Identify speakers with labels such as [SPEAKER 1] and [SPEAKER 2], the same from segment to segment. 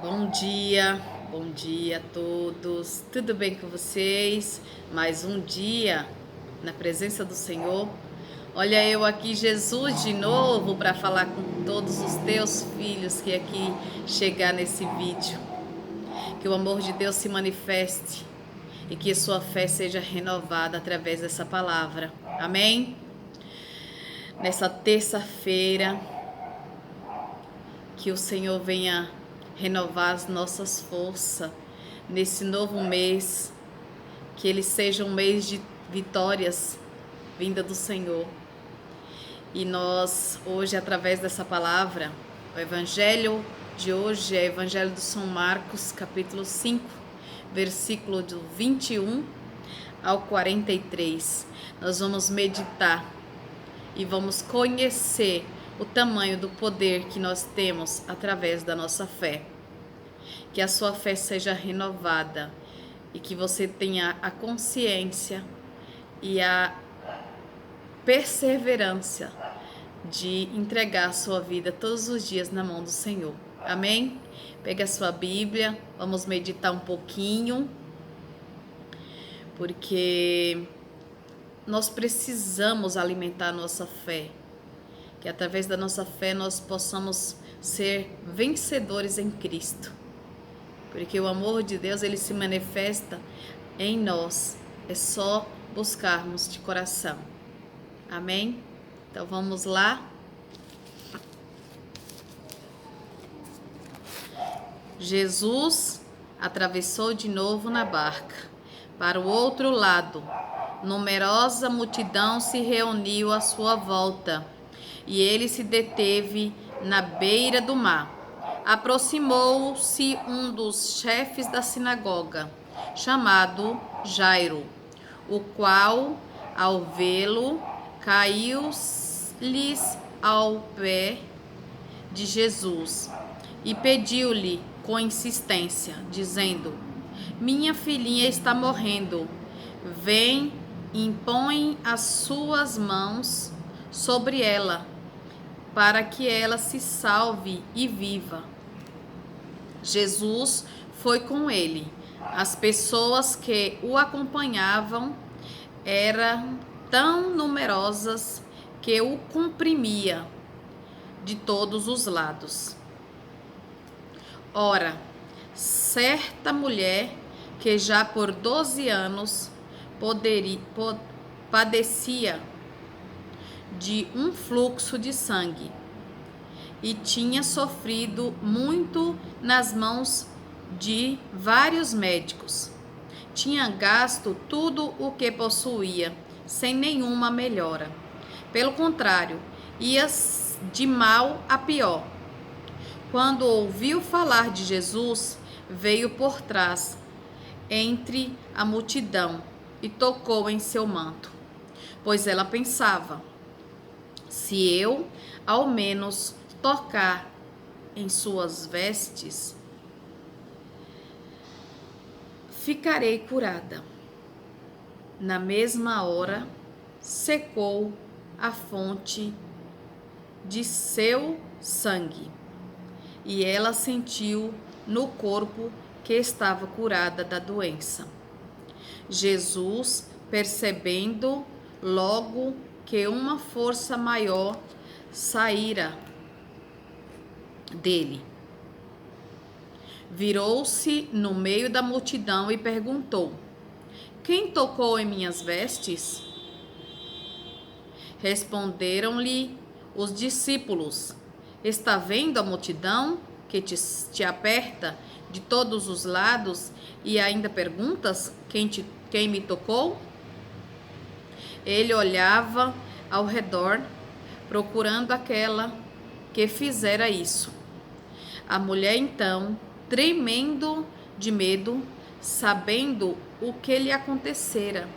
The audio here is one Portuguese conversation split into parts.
[SPEAKER 1] Bom dia a todos. Tudo bem com vocês? Mais um dia na presença do Senhor. Olha eu aqui, Jesus, de novo para falar com todos os teus filhos que aqui chegar nesse vídeo. Que o amor de Deus se manifeste e que sua fé seja renovada através dessa palavra. Amém? Nessa terça-feira, que o Senhor venha renovar as nossas forças nesse novo mês, que ele seja um mês de vitórias vinda do Senhor. E nós hoje, através dessa palavra, o evangelho de hoje é o evangelho de São Marcos, capítulo 5, versículo do 21 ao 43. Nós vamos meditar e vamos conhecer o tamanho do poder que nós temos através da nossa fé. Que a sua fé seja renovada e que você tenha a consciência e a perseverança de entregar a sua vida todos os dias na mão do Senhor. Amém? Pega a sua Bíblia, vamos meditar um pouquinho, porque nós precisamos alimentar a nossa fé. Que através da nossa fé nós possamos ser vencedores em Cristo. Porque o amor de Deus, ele se manifesta em nós. É só buscarmos de coração. Amém? Então vamos lá. Jesus atravessou de novo na barca para o outro lado. Numerosa multidão se reuniu à sua volta. E ele se deteve na beira do mar. Aproximou-se um dos chefes da sinagoga, chamado Jairo, o qual, ao vê-lo, caiu-lhes ao pé de Jesus e pediu-lhe com insistência, dizendo: Minha filhinha está morrendo. Vem e impõe as suas mãos sobre ela, para que ela se salve e viva. Jesus foi com ele. As pessoas que o acompanhavam eram tão numerosas que o comprimia de todos os lados. Ora, certa mulher que já por 12 anos padecia de um fluxo de sangue e tinha sofrido muito nas mãos de vários médicos. Tinha gasto tudo o que possuía, sem nenhuma melhora. Pelo contrário, ia de mal a pior. Quando ouviu falar de Jesus, veio por trás, entre a multidão, e tocou em seu manto, pois ela pensava: se eu, ao menos, tocar em suas vestes, ficarei curada. Na mesma hora, secou a fonte de seu sangue, e ela sentiu no corpo que estava curada da doença. Jesus, percebendo logo que uma força maior saíra dele, virou-se no meio da multidão e perguntou: Quem tocou em minhas vestes? Responderam-lhe os discípulos: Está vendo a multidão que te aperta de todos os lados e ainda perguntas quem me tocou? Ele olhava ao redor, procurando aquela que fizera isso. A mulher então, tremendo de medo, sabendo o que lhe acontecera,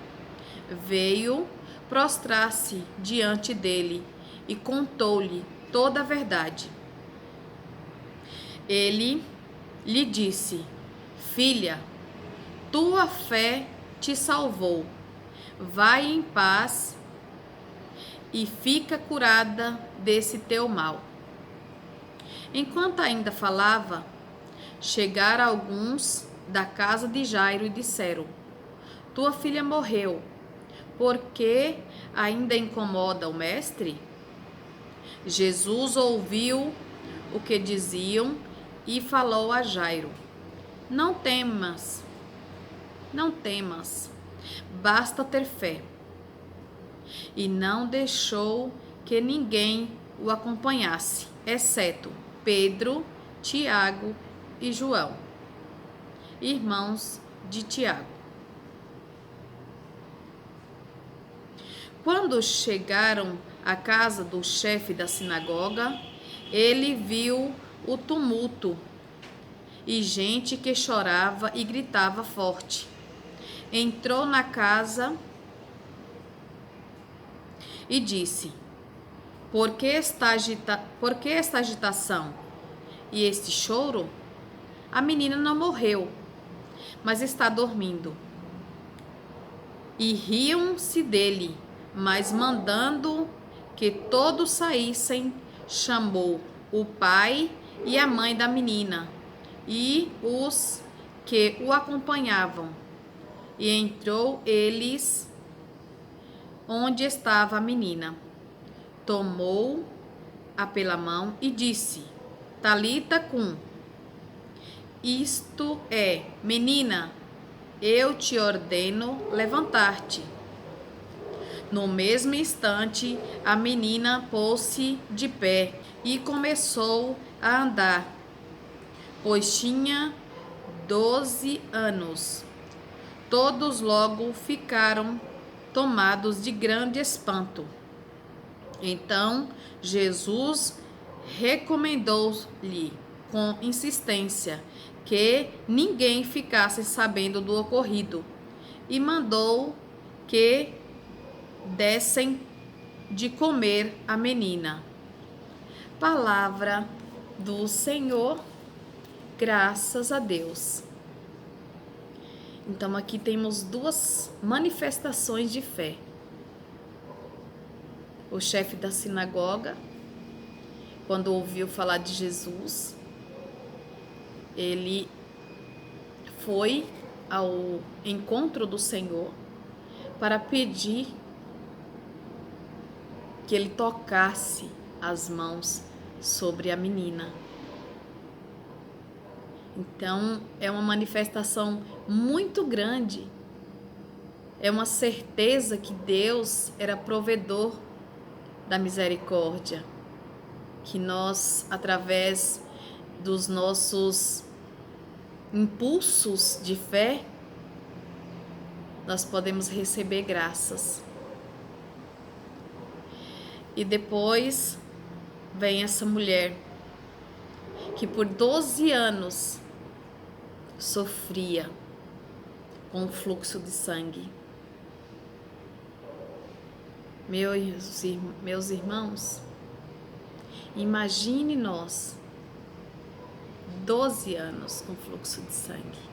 [SPEAKER 1] veio prostrar-se diante dele e contou-lhe toda a verdade. Ele lhe disse: Filha, tua fé te salvou. Vai em paz e fica curada desse teu mal. Enquanto ainda falava, chegaram alguns da casa de Jairo e disseram: tua filha morreu, por que ainda incomoda o mestre? Jesus ouviu o que diziam e falou a Jairo: não temas, não temas, basta ter fé. E não deixou que ninguém o acompanhasse, exceto Pedro, Tiago e João, irmãos de Tiago. Quando chegaram à casa do chefe da sinagoga, ele viu o tumulto e gente que chorava e gritava forte. Entrou na casa e disse: por que esta agitação e este choro? A menina não morreu, mas está dormindo. E riam-se dele, mas mandando que todos saíssem, chamou o pai e a mãe da menina e os que o acompanhavam. E entrou eles onde estava a menina. Tomou-a pela mão e disse: Talita cum. Isto é, menina, eu te ordeno levantar-te. No mesmo instante, a menina pôs-se de pé e começou a andar, pois tinha 12 anos. Todos logo ficaram tomados de grande espanto. Então, Jesus recomendou-lhe com insistência que ninguém ficasse sabendo do ocorrido e mandou que dessem de comer a menina. Palavra do Senhor, graças a Deus. Então aqui temos duas manifestações de fé. O chefe da sinagoga, quando ouviu falar de Jesus, ele foi ao encontro do Senhor para pedir que ele tocasse as mãos sobre a menina. Então, é uma manifestação muito grande. É uma certeza que Deus era provedor da misericórdia. Que nós, através dos nossos impulsos de fé, nós podemos receber graças. E depois vem essa mulher que por 12 anos sofria com o fluxo de sangue. Meus irmãos, imagine nós, 12 anos com fluxo de sangue.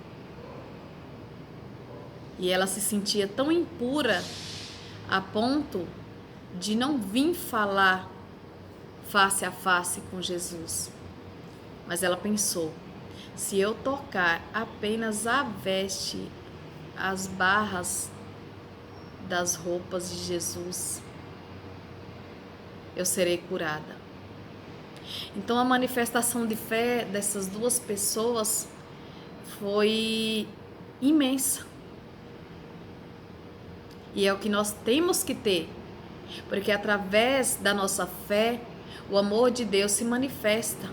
[SPEAKER 1] E ela se sentia tão impura a ponto de não vir falar face a face com Jesus. Mas ela pensou: se eu tocar apenas a veste, as barras das roupas de Jesus, eu serei curada. Então a manifestação de fé dessas duas pessoas foi imensa. E é o que nós temos que ter, porque através da nossa fé, o amor de Deus se manifesta.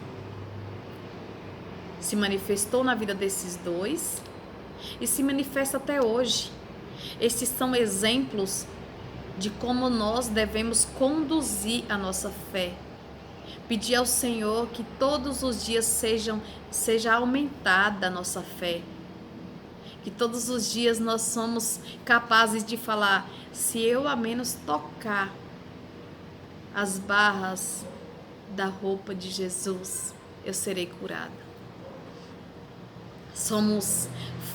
[SPEAKER 1] Se manifestou na vida desses dois e se manifesta até hoje. Esses são exemplos de como nós devemos conduzir a nossa fé. Pedir ao Senhor que todos os dias seja aumentada a nossa fé. Que todos os dias nós somos capazes de falar: se eu a menos tocar as barras da roupa de Jesus, eu serei curada. Somos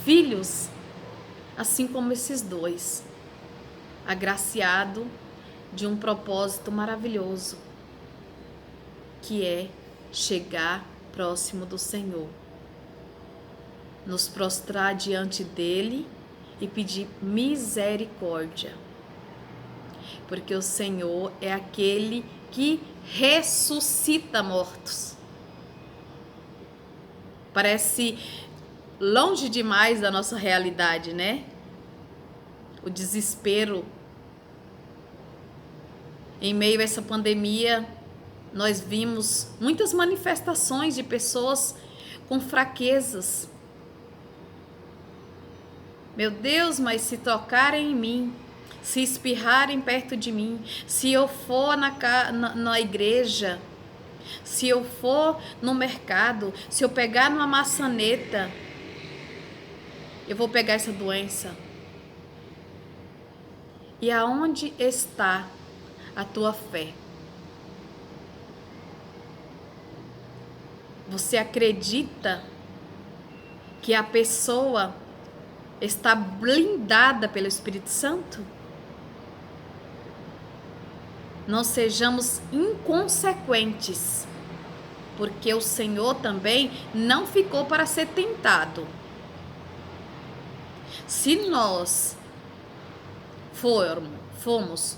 [SPEAKER 1] filhos, assim como esses dois, agraciado de um propósito maravilhoso, que é chegar próximo do Senhor. nos prostrar diante dele e pedir misericórdia. Porque o Senhor é aquele que ressuscita mortos. Parece longe demais da nossa realidade, né? O desespero. Em meio a essa pandemia, nós vimos muitas manifestações de pessoas com fraquezas. Meu Deus, mas se tocarem em mim, se espirrarem perto de mim, se eu for na igreja, se eu for no mercado, se eu pegar numa maçaneta, eu vou pegar essa doença. E aonde está a tua fé? Você acredita que a pessoa está blindada pelo Espírito Santo? Não sejamos inconsequentes, porque o Senhor também não ficou para ser tentado. Se nós fomos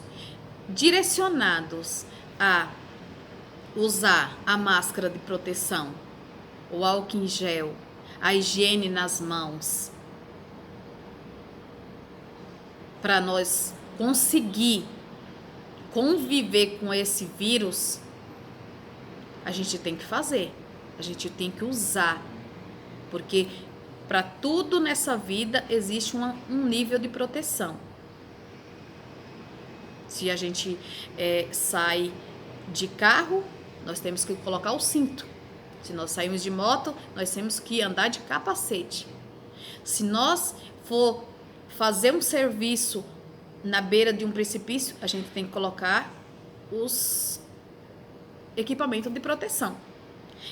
[SPEAKER 1] direcionados a usar a máscara de proteção, o álcool em gel, a higiene nas mãos, para nós conseguir conviver com esse vírus, a gente tem que fazer, a gente tem que usar, porque para tudo nessa vida existe um nível de proteção. Se a gente sai de carro, nós temos que colocar o cinto. Se nós saímos de moto, nós temos que andar de capacete. Se nós for fazer um serviço na beira de um precipício, a gente tem que colocar os equipamentos de proteção.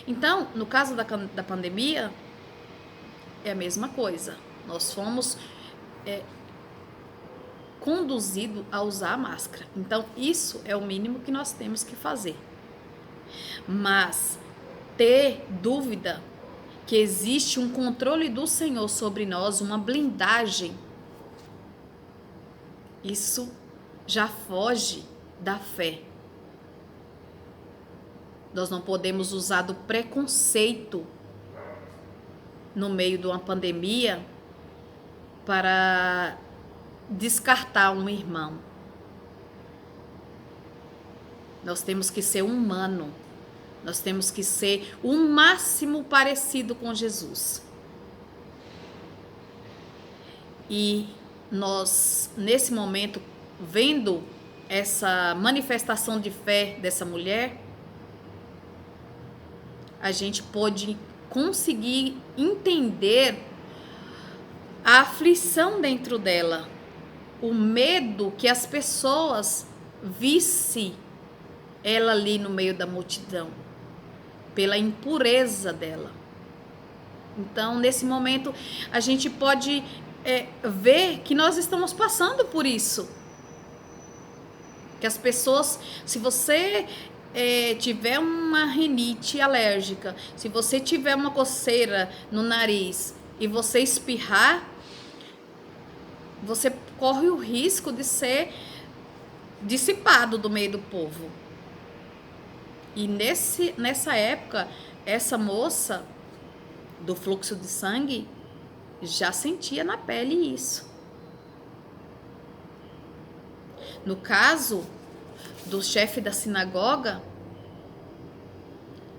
[SPEAKER 1] Então, no caso da pandemia, é a mesma coisa. Nós fomos conduzidos a usar a máscara. Então, isso é o mínimo que nós temos que fazer. Mas ter dúvida que existe um controle do Senhor sobre nós, uma blindagem, isso já foge da fé. Nós não podemos usar do preconceito no meio de uma pandemia para descartar um irmão. Nós temos que ser humano. Nós temos que ser o máximo parecido com Jesus. E nós, nesse momento, vendo essa manifestação de fé dessa mulher, a gente pode conseguir entender a aflição dentro dela, o medo que as pessoas vissem ela ali no meio da multidão, pela impureza dela. Então, nesse momento, a gente pode ver que nós estamos passando por isso. Que as pessoas, se você tiver uma rinite alérgica, se você tiver uma coceira no nariz e você espirrar, você corre o risco de ser dissipado do meio do povo. E nessa época, essa moça do fluxo de sangue já sentia na pele isso. No caso do chefe da sinagoga,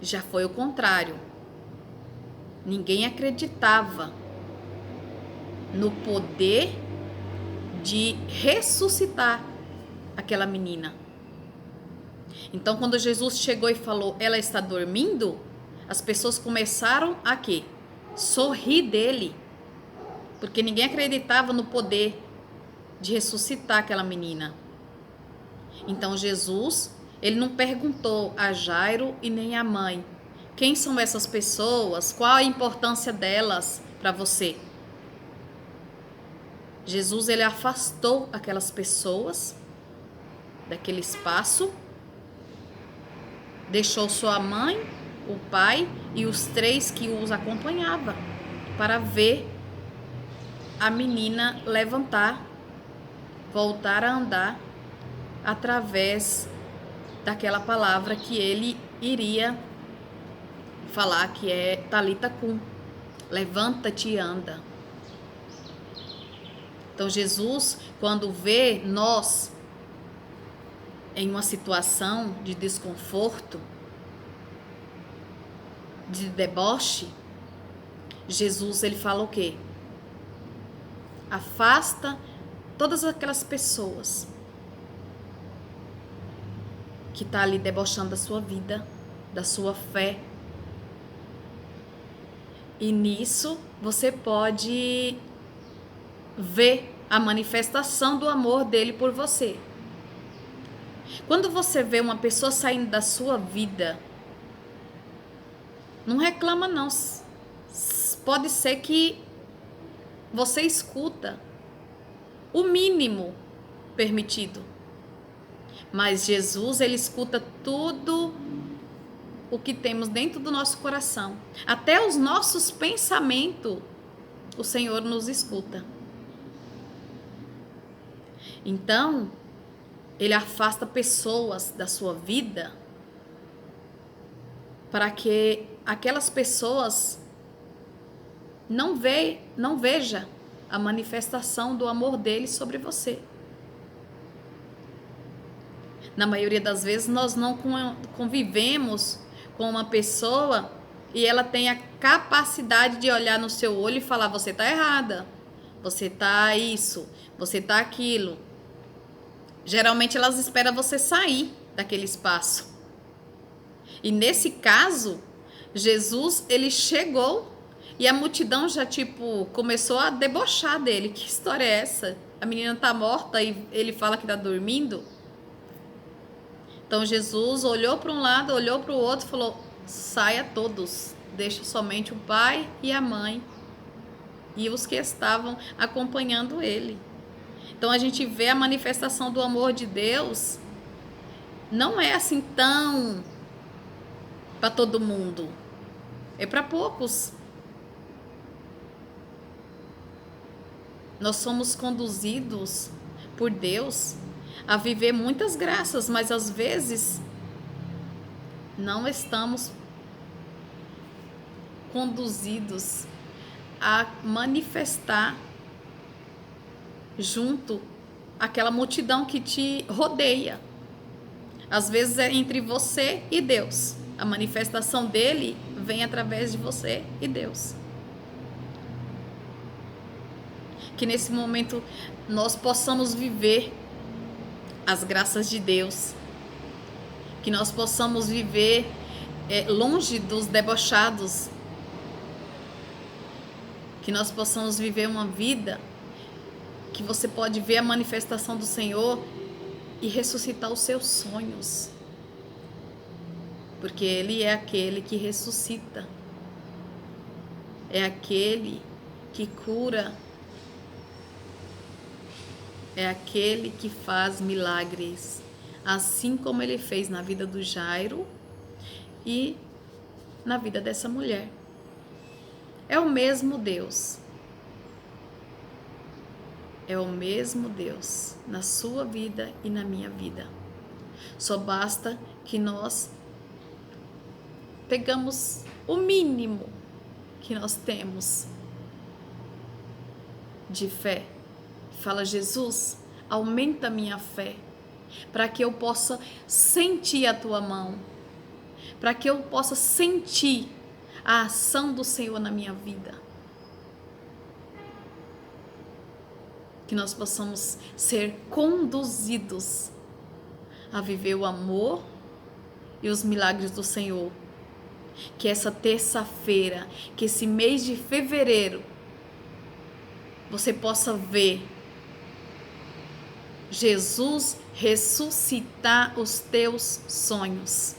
[SPEAKER 1] já foi o contrário. Ninguém acreditava no poder de ressuscitar aquela menina. Então, quando Jesus chegou e falou, ela está dormindo, as pessoas começaram a quê? Sorrir dele, porque ninguém acreditava no poder de ressuscitar aquela menina. Então, Jesus, ele não perguntou a Jairo e nem a mãe, quem são essas pessoas, qual a importância delas para você? Jesus, ele afastou aquelas pessoas daquele espaço, deixou sua mãe, o pai e os 3 que os acompanhavam. para ver a menina levantar, voltar a andar através daquela palavra que ele iria falar, que é Talita Cum, levanta-te e anda. Então Jesus, quando vê nós em uma situação de desconforto, de deboche, Jesus, ele fala o quê? Afasta todas aquelas pessoas que tá ali debochando da sua vida, da sua fé. E nisso você pode ver a manifestação do amor dele por você. Quando você vê uma pessoa saindo da sua vida, não reclama não. Pode ser que você escuta o mínimo permitido. Mas Jesus, ele escuta tudo o que temos dentro do nosso coração. Até os nossos pensamentos, o Senhor nos escuta. Então, ele afasta pessoas da sua vida para que aquelas pessoas não veja a manifestação do amor dele sobre você. Na maioria das vezes nós não convivemos com uma pessoa e ela tem a capacidade de olhar no seu olho e falar: você tá errada, você tá isso, você tá aquilo. Geralmente elas esperam você sair daquele espaço. E nesse caso, Jesus, ele chegou e a multidão já começou a debochar dele. Que história é essa? A menina tá morta e ele fala que tá dormindo? Então Jesus olhou para um lado, olhou para o outro e falou: saia todos, deixa somente o pai e a mãe e os que estavam acompanhando ele. Então a gente vê a manifestação do amor de Deus, não é assim tão para todo mundo, é para poucos. Nós somos conduzidos por Deus a viver muitas graças, mas às vezes não estamos conduzidos a manifestar junto àquela multidão que te rodeia. Às vezes é entre você e Deus. A manifestação dele vem através de você e Deus. Que nesse momento nós possamos viver as graças de Deus, que nós possamos viver longe dos debochados, que nós possamos viver uma vida que você pode ver a manifestação do Senhor e ressuscitar os seus sonhos, porque Ele é aquele que ressuscita, é aquele que cura, é aquele que faz milagres, assim como ele fez na vida do Jairo e na vida dessa mulher. É o mesmo Deus. É o mesmo Deus na sua vida e na minha vida. Só basta que nós pegamos o mínimo que nós temos de fé. Fala: Jesus, aumenta a minha fé, para que eu possa sentir a tua mão, para que eu possa sentir a ação do Senhor na minha vida. Que nós possamos ser conduzidos a viver o amor e os milagres do Senhor. Que essa terça-feira, que esse mês de fevereiro, você possa ver Jesus ressuscitar os teus sonhos.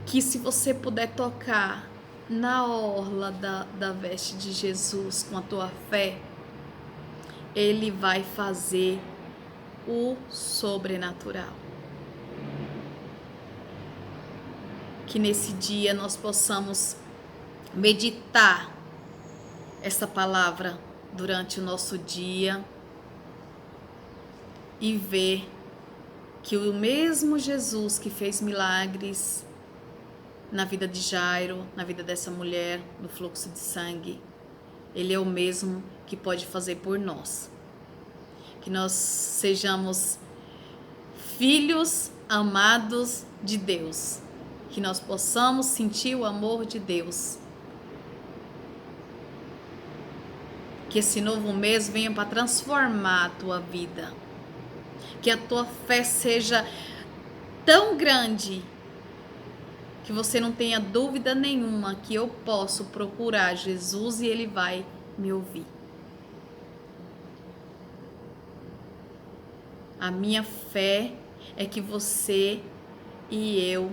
[SPEAKER 1] Que se você puder tocar na orla da veste de Jesus com a tua fé, Ele vai fazer o sobrenatural. Que nesse dia nós possamos meditar essa palavra durante o nosso dia e ver que o mesmo Jesus que fez milagres na vida de Jairo, na vida dessa mulher, no fluxo de sangue, Ele é o mesmo que pode fazer por nós. Que nós sejamos filhos amados de Deus. Que nós possamos sentir o amor de Deus. Que esse novo mês venha para transformar a tua vida. Que a tua fé seja tão grande que você não tenha dúvida nenhuma que eu posso procurar Jesus e Ele vai me ouvir. A minha fé é que você e eu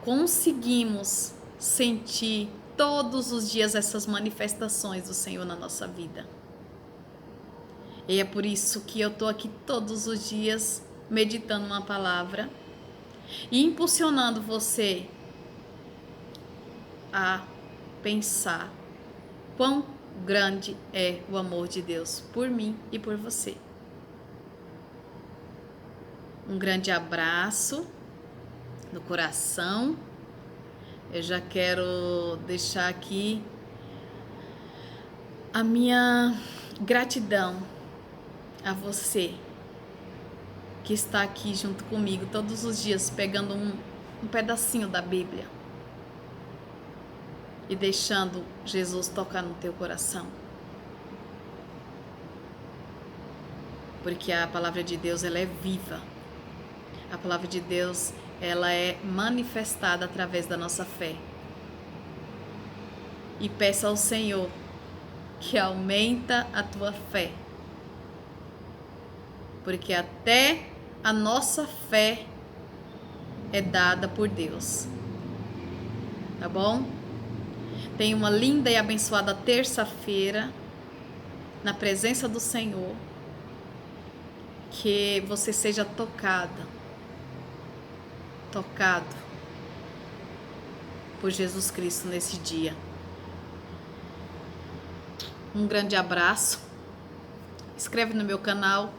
[SPEAKER 1] conseguimos sentir todos os dias essas manifestações do Senhor na nossa vida. E é por isso que eu estou aqui todos os dias meditando uma palavra e impulsionando você a pensar quão grande é o amor de Deus por mim e por você. Um grande abraço no coração. Eu já quero deixar aqui a minha gratidão a você que está aqui junto comigo todos os dias pegando um pedacinho da Bíblia e deixando Jesus tocar no teu coração. Porque a palavra de Deus, ela é viva. A palavra de Deus, ela é manifestada através da nossa fé. E peça ao Senhor que aumenta a tua fé. Porque até a nossa fé é dada por Deus. Tá bom? Tenha uma linda e abençoada terça-feira na presença do Senhor. Que você seja tocado por Jesus Cristo nesse dia. Um grande abraço. Inscreve no meu canal.